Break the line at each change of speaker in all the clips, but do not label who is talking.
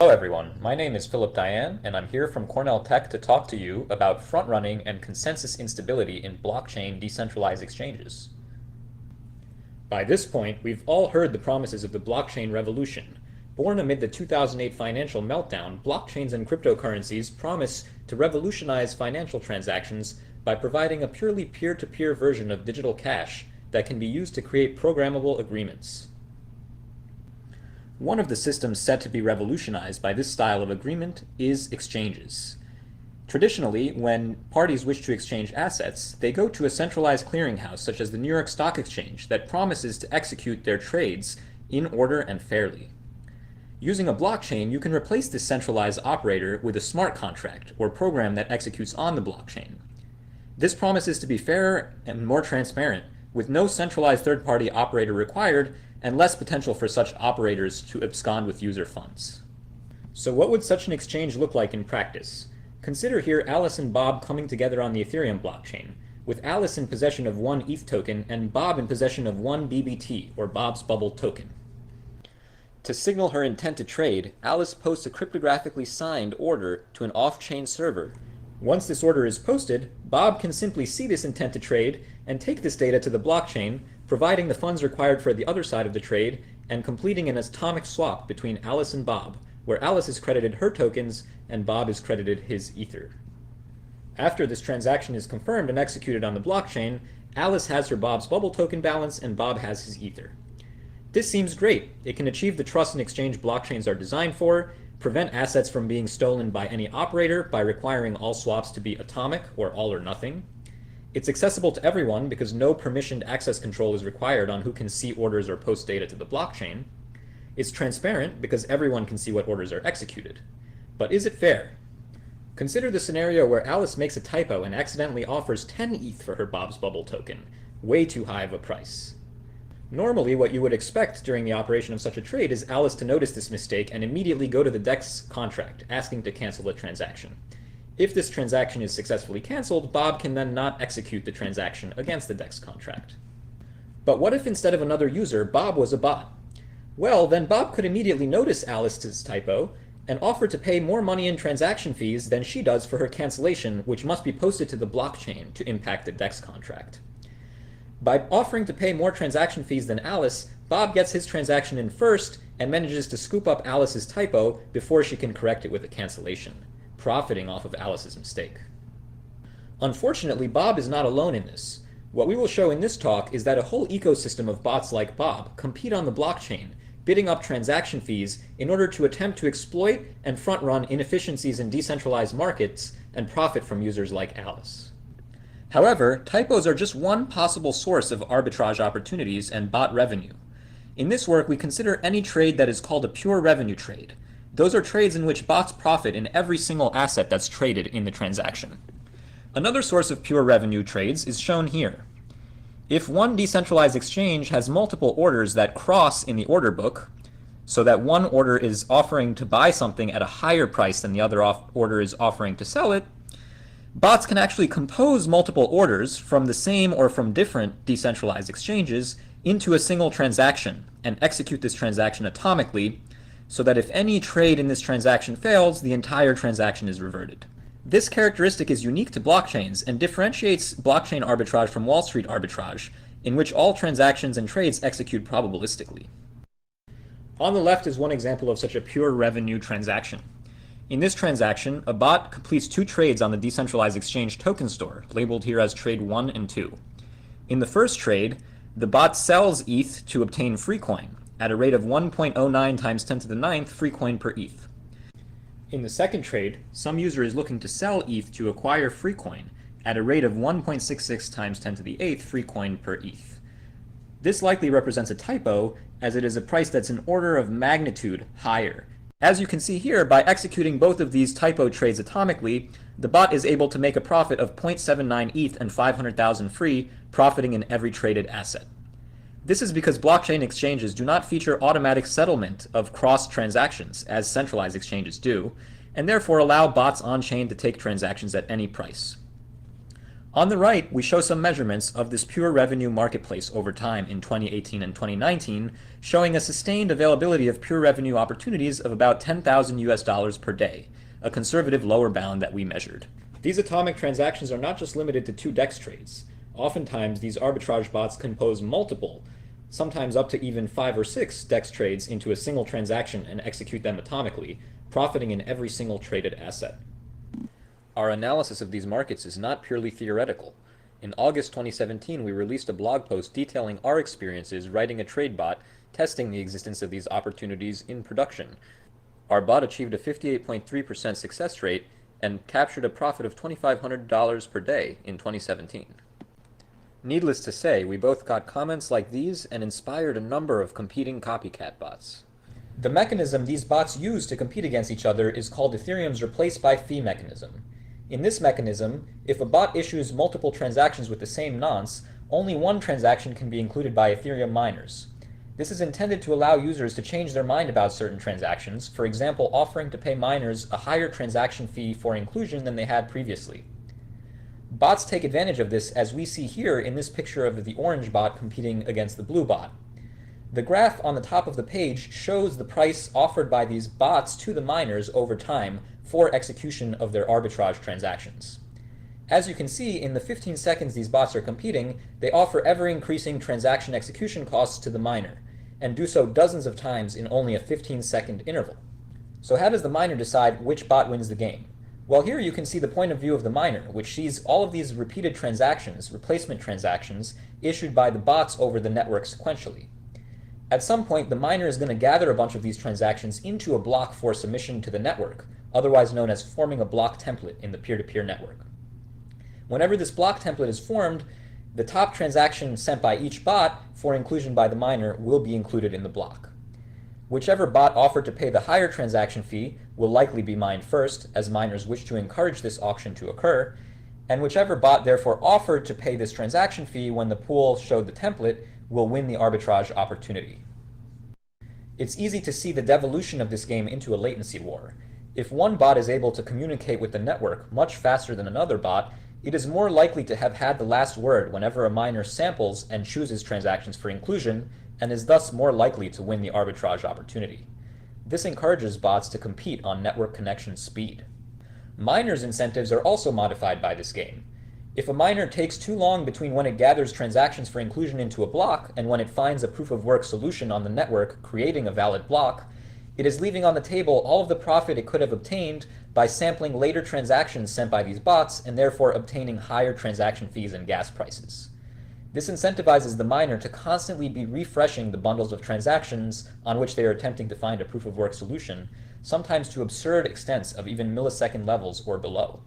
Hello everyone, my name is Philip Diane, and I'm here from Cornell Tech to talk to you about front-running and consensus instability in blockchain decentralized exchanges. By this point, we've all heard the promises of the blockchain revolution. Born amid the 2008 financial meltdown, blockchains and cryptocurrencies promise to revolutionize financial transactions by providing a purely peer-to-peer version of digital cash that can be used to create programmable agreements. One of the systems set to be revolutionized by this style of agreement is exchanges. Traditionally, when parties wish to exchange assets, they go to a centralized clearinghouse such as the New York Stock Exchange that promises to execute their trades in order and fairly. Using a blockchain, you can replace this centralized operator with a smart contract or program that executes on the blockchain. This promises to be fairer and more transparent, with no centralized third-party operator required and less potential for such operators to abscond with user funds. So what would such an exchange look like in practice? Consider here Alice and Bob coming together on the Ethereum blockchain, with Alice in possession of one ETH token and Bob in possession of one BBT, or Bob's Bubble token. To signal her intent to trade, Alice posts a cryptographically signed order to an off-chain server. Once this order is posted, Bob can simply see this intent to trade and take this data to the blockchain, providing the funds required for the other side of the trade and completing an atomic swap between Alice and Bob, where Alice is credited her tokens and Bob is credited his ether. After this transaction is confirmed and executed on the blockchain, Alice has her Bob's Bubble token balance and Bob has his ether. This seems great. It can achieve the trust and exchange blockchains are designed for, prevent assets from being stolen by any operator by requiring all swaps to be atomic or all or nothing. It's accessible to everyone because no permissioned access control is required on who can see orders or post data to the blockchain. It's transparent because everyone can see what orders are executed. But is it fair? Consider the scenario where Alice makes a typo and accidentally offers 10 ETH for her Bob's Bubble token, way too high of a price. Normally, what you would expect during the operation of such a trade is Alice to notice this mistake and immediately go to the DEX contract, asking to cancel the transaction. If this transaction is successfully canceled, Bob can then not execute the transaction against the DEX contract. But what if instead of another user, Bob was a bot? Well, then Bob could immediately notice Alice's typo and offer to pay more money in transaction fees than she does for her cancellation, which must be posted to the blockchain to impact the DEX contract. By offering to pay more transaction fees than Alice, Bob gets his transaction in first and manages to scoop up Alice's typo before she can correct it with a cancellation, profiting off of Alice's mistake. Unfortunately, Bob is not alone in this. What we will show in this talk is that a whole ecosystem of bots like Bob compete on the blockchain, bidding up transaction fees in order to attempt to exploit and front-run inefficiencies in decentralized markets and profit from users like Alice. However, typos are just one possible source of arbitrage opportunities and bot revenue. In this work, we consider any trade that is called a pure revenue trade. Those are trades in which bots profit in every single asset that's traded in the transaction. Another source of pure revenue trades is shown here. If one decentralized exchange has multiple orders that cross in the order book, so that one order is offering to buy something at a higher price than the other order is offering to sell it, bots can actually compose multiple orders from the same or from different decentralized exchanges into a single transaction and execute this transaction atomically, so that if any trade in this transaction fails, the entire transaction is reverted. This characteristic is unique to blockchains and differentiates blockchain arbitrage from Wall Street arbitrage, in which all transactions and trades execute probabilistically. On the left is one example of such a pure revenue transaction. In this transaction, a bot completes two trades on the decentralized exchange token store, labeled here as trade 1 and 2. In the first trade, the bot sells ETH to obtain free coin at a rate of 1.09 times 10 to the 9th free coin per ETH. In the second trade, some user is looking to sell ETH to acquire free coin at a rate of 1.66 times 10 to the 8th free coin per ETH. This likely represents a typo, as it is a price that's an order of magnitude higher. As you can see here, by executing both of these typo trades atomically, the bot is able to make a profit of 0.79 ETH and 500,000 free, profiting in every traded asset. This is because blockchain exchanges do not feature automatic settlement of cross transactions, as centralized exchanges do, and therefore allow bots on-chain to take transactions at any price. On the right, we show some measurements of this pure revenue marketplace over time in 2018 and 2019, showing a sustained availability of pure revenue opportunities of about 10,000 US dollars per day, a conservative lower bound that we measured. These atomic transactions are not just limited to 2 DEX trades. Oftentimes, these arbitrage bots compose multiple, sometimes up to even 5 or 6 DEX trades into a single transaction and execute them atomically, profiting in every single traded asset. Our analysis of these markets is not purely theoretical. In August 2017, we released a blog post detailing our experiences writing a trade bot testing the existence of these opportunities in production. Our bot achieved a 58.3% success rate and captured a profit of $2,500 per day in 2017. Needless to say, we both got comments like these and inspired a number of competing copycat bots. The mechanism these bots use to compete against each other is called Ethereum's replace by fee mechanism. In this mechanism, if a bot issues multiple transactions with the same nonce, only one transaction can be included by Ethereum miners. This is intended to allow users to change their mind about certain transactions, for example, offering to pay miners a higher transaction fee for inclusion than they had previously. Bots take advantage of this, as we see here in this picture of the orange bot competing against the blue bot. The graph on the top of the page shows the price offered by these bots to the miners over time for execution of their arbitrage transactions. As you can see, in the 15 seconds these bots are competing, they offer ever-increasing transaction execution costs to the miner, and do so dozens of times in only a 15-second interval. So how does the miner decide which bot wins the game? Well, here you can see the point of view of the miner, which sees all of these repeated transactions, replacement transactions, issued by the bots over the network sequentially. At some point, the miner is going to gather a bunch of these transactions into a block for submission to the network, otherwise known as forming a block template in the peer-to-peer network. Whenever this block template is formed, the top transaction sent by each bot for inclusion by the miner will be included in the block. Whichever bot offered to pay the higher transaction fee will likely be mined first, as miners wish to encourage this auction to occur, and whichever bot therefore offered to pay this transaction fee when the pool showed the template will win the arbitrage opportunity. It's easy to see the devolution of this game into a latency war. If one bot is able to communicate with the network much faster than another bot, it is more likely to have had the last word whenever a miner samples and chooses transactions for inclusion, and is thus more likely to win the arbitrage opportunity. This encourages bots to compete on network connection speed. Miners' incentives are also modified by this game. If a miner takes too long between when it gathers transactions for inclusion into a block and when it finds a proof-of-work solution on the network creating a valid block, it is leaving on the table all of the profit it could have obtained by sampling later transactions sent by these bots and therefore obtaining higher transaction fees and gas prices. This incentivizes the miner to constantly be refreshing the bundles of transactions on which they are attempting to find a proof-of-work solution, sometimes to absurd extents of even millisecond levels or below.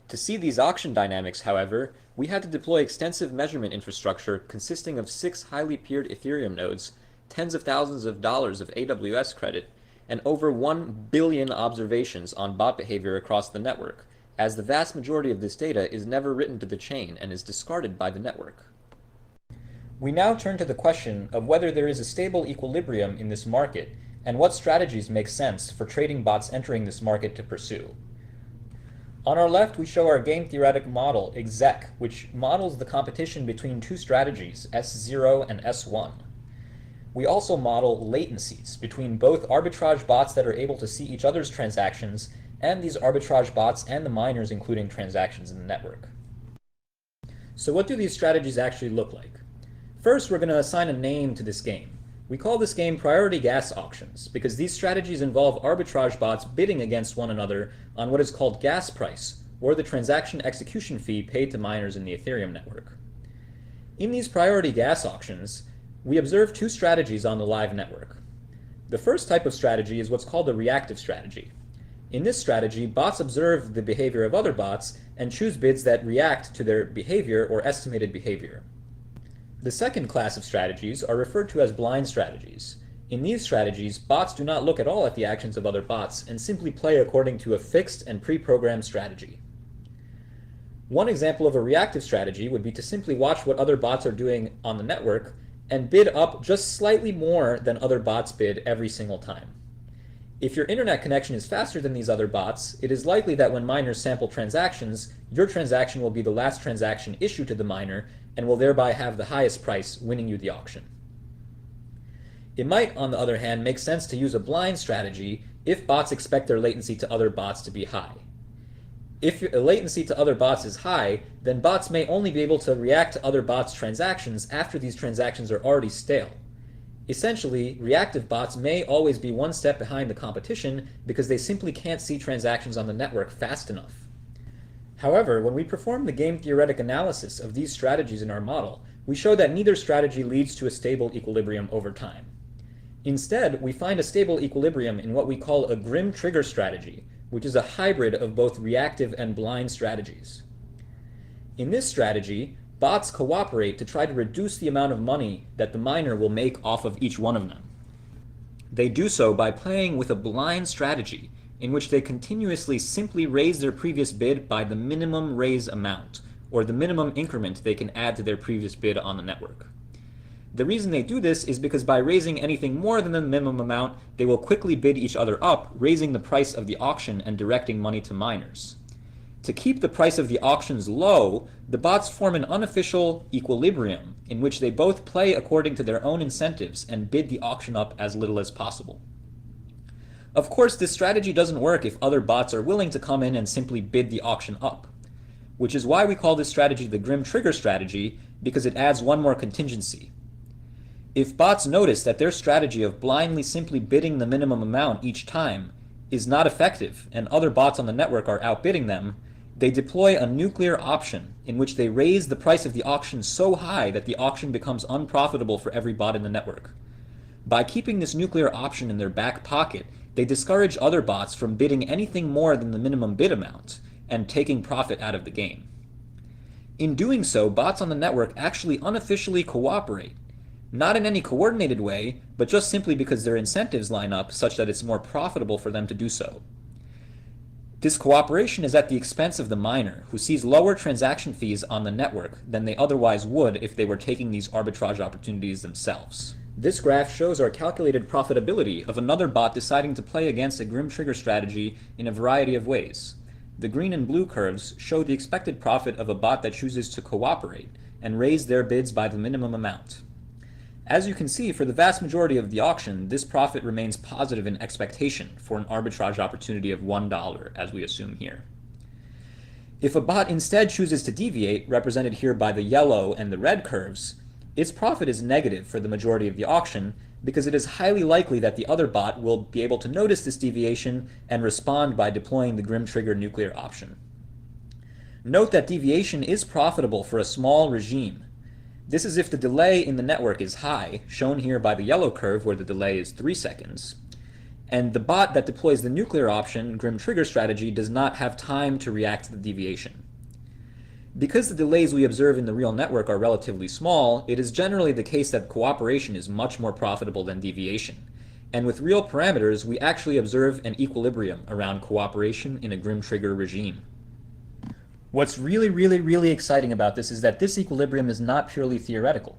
To see these auction dynamics, however, we had to deploy extensive measurement infrastructure consisting of 6 highly peered Ethereum nodes, tens of thousands of dollars of AWS credit, and over 1 billion observations on bot behavior across the network, as the vast majority of this data is never written to the chain and is discarded by the network. We now turn to the question of whether there is a stable equilibrium in this market and what strategies make sense for trading bots entering this market to pursue. On our left, we show our game theoretic model, exec, which models the competition between 2 strategies, S0 and S1. We also model latencies between both arbitrage bots that are able to see each other's transactions and these arbitrage bots and the miners including transactions in the network. So what do these strategies actually look like? First, we're going to assign a name to this game. We call this game priority gas auctions because these strategies involve arbitrage bots bidding against one another on what is called gas price, or the transaction execution fee paid to miners in the Ethereum network. In these priority gas auctions, we observe 2 strategies on the live network. The first type of strategy is what's called a reactive strategy. In this strategy, bots observe the behavior of other bots and choose bids that react to their behavior or estimated behavior. The second class of strategies are referred to as blind strategies. In these strategies, bots do not look at all at the actions of other bots and simply play according to a fixed and pre-programmed strategy. One example of a reactive strategy would be to simply watch what other bots are doing on the network and bid up just slightly more than other bots bid every single time. If your internet connection is faster than these other bots, it is likely that when miners sample transactions, your transaction will be the last transaction issued to the miner and will thereby have the highest price, winning you the auction. It might, on the other hand, make sense to use a blind strategy if bots expect their latency to other bots to be high. If your latency to other bots is high, then bots may only be able to react to other bots' transactions after these transactions are already stale. Essentially, reactive bots may always be one step behind the competition because they simply can't see transactions on the network fast enough. However, when we perform the game theoretic analysis of these strategies in our model, we show that neither strategy leads to a stable equilibrium over time. Instead, we find a stable equilibrium in what we call a grim trigger strategy, which is a hybrid of both reactive and blind strategies. In this strategy, bots cooperate to try to reduce the amount of money that the miner will make off of each one of them. They do so by playing with a blind strategy in which they continuously simply raise their previous bid by the minimum raise amount, or the minimum increment they can add to their previous bid on the network. The reason they do this is because by raising anything more than the minimum amount, they will quickly bid each other up, raising the price of the auction and directing money to miners. To keep the price of the auctions low, the bots form an unofficial equilibrium in which they both play according to their own incentives and bid the auction up as little as possible. Of course, this strategy doesn't work if other bots are willing to come in and simply bid the auction up, which is why we call this strategy the grim trigger strategy, because it adds one more contingency. If bots notice that their strategy of blindly simply bidding the minimum amount each time is not effective and other bots on the network are outbidding them, they deploy a nuclear option in which they raise the price of the auction so high that the auction becomes unprofitable for every bot in the network. By keeping this nuclear option in their back pocket, they discourage other bots from bidding anything more than the minimum bid amount and taking profit out of the game. In doing so, bots on the network actually unofficially cooperate, not in any coordinated way, but just simply because their incentives line up such that it's more profitable for them to do so. This cooperation is at the expense of the miner, who sees lower transaction fees on the network than they otherwise would if they were taking these arbitrage opportunities themselves. This graph shows our calculated profitability of another bot deciding to play against a grim trigger strategy in a variety of ways. The green and blue curves show the expected profit of a bot that chooses to cooperate and raise their bids by the minimum amount. As you can see, for the vast majority of the auction, this profit remains positive in expectation for an arbitrage opportunity of $1, as we assume here. If a bot instead chooses to deviate, represented here by the yellow and the red curves, its profit is negative for the majority of the auction because it is highly likely that the other bot will be able to notice this deviation and respond by deploying the grim trigger nuclear option. Note that deviation is profitable for a small regime. This is if the delay in the network is high, shown here by the yellow curve where the delay is 3 seconds, and the bot that deploys the nuclear option, grim trigger strategy, does not have time to react to the deviation. Because the delays we observe in the real network are relatively small, it is generally the case that cooperation is much more profitable than deviation. And with real parameters, we actually observe an equilibrium around cooperation in a grim trigger regime. What's really exciting about this is that this equilibrium is not purely theoretical.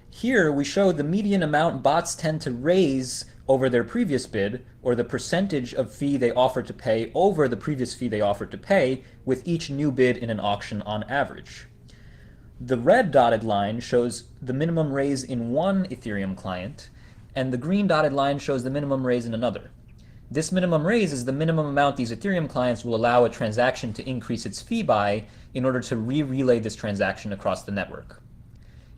Here we show the median amount bots tend to raise over their previous bid, or the percentage of fee they offer to pay over the previous fee they offered to pay with each new bid in an auction on average. The red dotted line shows the minimum raise in one Ethereum client, and the green dotted line shows the minimum raise in another. This minimum raise is the minimum amount these Ethereum clients will allow a transaction to increase its fee by in order to relay this transaction across the network.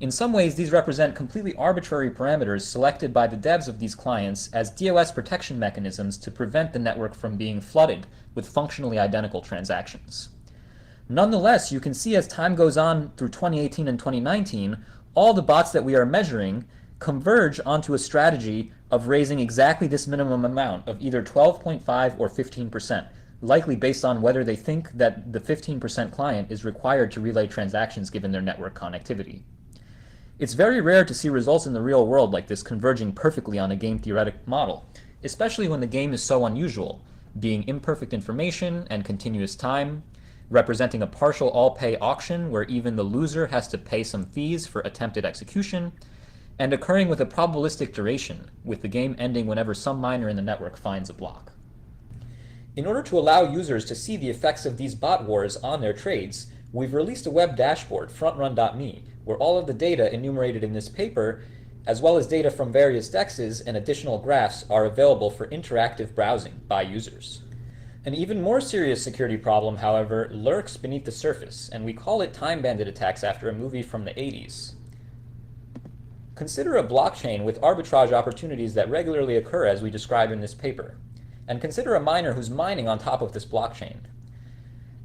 In some ways, these represent completely arbitrary parameters selected by the devs of these clients as DOS protection mechanisms to prevent the network from being flooded with functionally identical transactions. Nonetheless, you can see as time goes on through 2018 and 2019, all the bots that we are measuring converge onto a strategy of raising exactly this minimum amount of either 12.5 or 15%, likely based on whether they think that the 15% client is required to relay transactions given their network connectivity. It's very rare to see results in the real world like this converging perfectly on a game theoretic model, especially when the game is so unusual, being imperfect information and continuous time, representing a partial all-pay auction where even the loser has to pay some fees for attempted execution, and occurring with a probabilistic duration, with the game ending whenever some miner in the network finds a block. In order to allow users to see the effects of these bot wars on their trades, we've released a web dashboard, frontrun.me, where all of the data enumerated in this paper, as well as data from various dexes and additional graphs, are available for interactive browsing by users. An even more serious security problem, however, lurks beneath the surface, and we call it time bandit attacks after a movie from the 80s. Consider a blockchain with arbitrage opportunities that regularly occur as we describe in this paper, and consider a miner who's mining on top of this blockchain.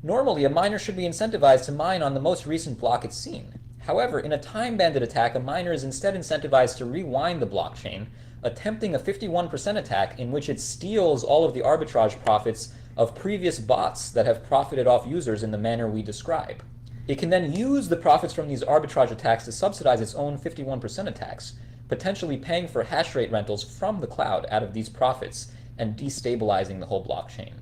Normally, a miner should be incentivized to mine on the most recent block it's seen. However, in a time bandit attack, a miner is instead incentivized to rewind the blockchain, attempting a 51% attack in which it steals all of the arbitrage profits of previous bots that have profited off users in the manner we describe. It can then use the profits from these arbitrage attacks to subsidize its own 51% attacks, potentially paying for hash rate rentals from the cloud out of these profits and destabilizing the whole blockchain.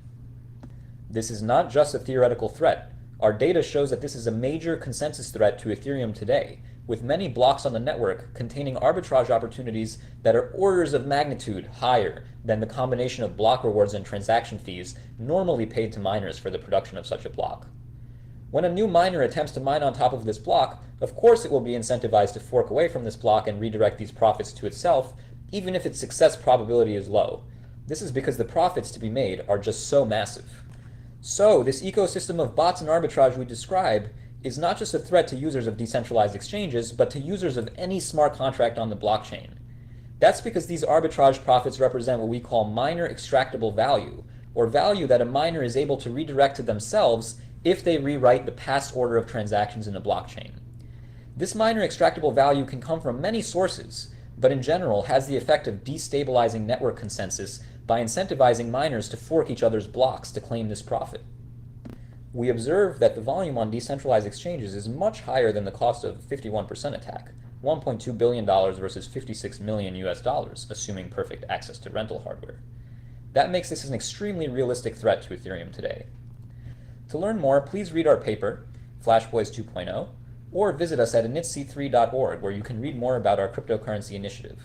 This is not just a theoretical threat. Our data shows that this is a major consensus threat to Ethereum today, with many blocks on the network containing arbitrage opportunities that are orders of magnitude higher than the combination of block rewards and transaction fees normally paid to miners for the production of such a block. When a new miner attempts to mine on top of this block, of course it will be incentivized to fork away from this block and redirect these profits to itself, even if its success probability is low. This is because the profits to be made are just so massive. So, this ecosystem of bots and arbitrage we describe is not just a threat to users of decentralized exchanges, but to users of any smart contract on the blockchain. That's because these arbitrage profits represent what we call miner extractable value, or value that a miner is able to redirect to themselves if they rewrite the past order of transactions in a blockchain. This miner extractable value can come from many sources, but in general has the effect of destabilizing network consensus by incentivizing miners to fork each other's blocks to claim this profit. We observe that the volume on decentralized exchanges is much higher than the cost of a 51% attack, $1.2 billion versus $56 million US dollars, assuming perfect access to rental hardware. That makes this an extremely realistic threat to Ethereum today. To learn more, please read our paper, Flashboys 2.0, or visit us at initc3.org, where you can read more about our cryptocurrency initiative.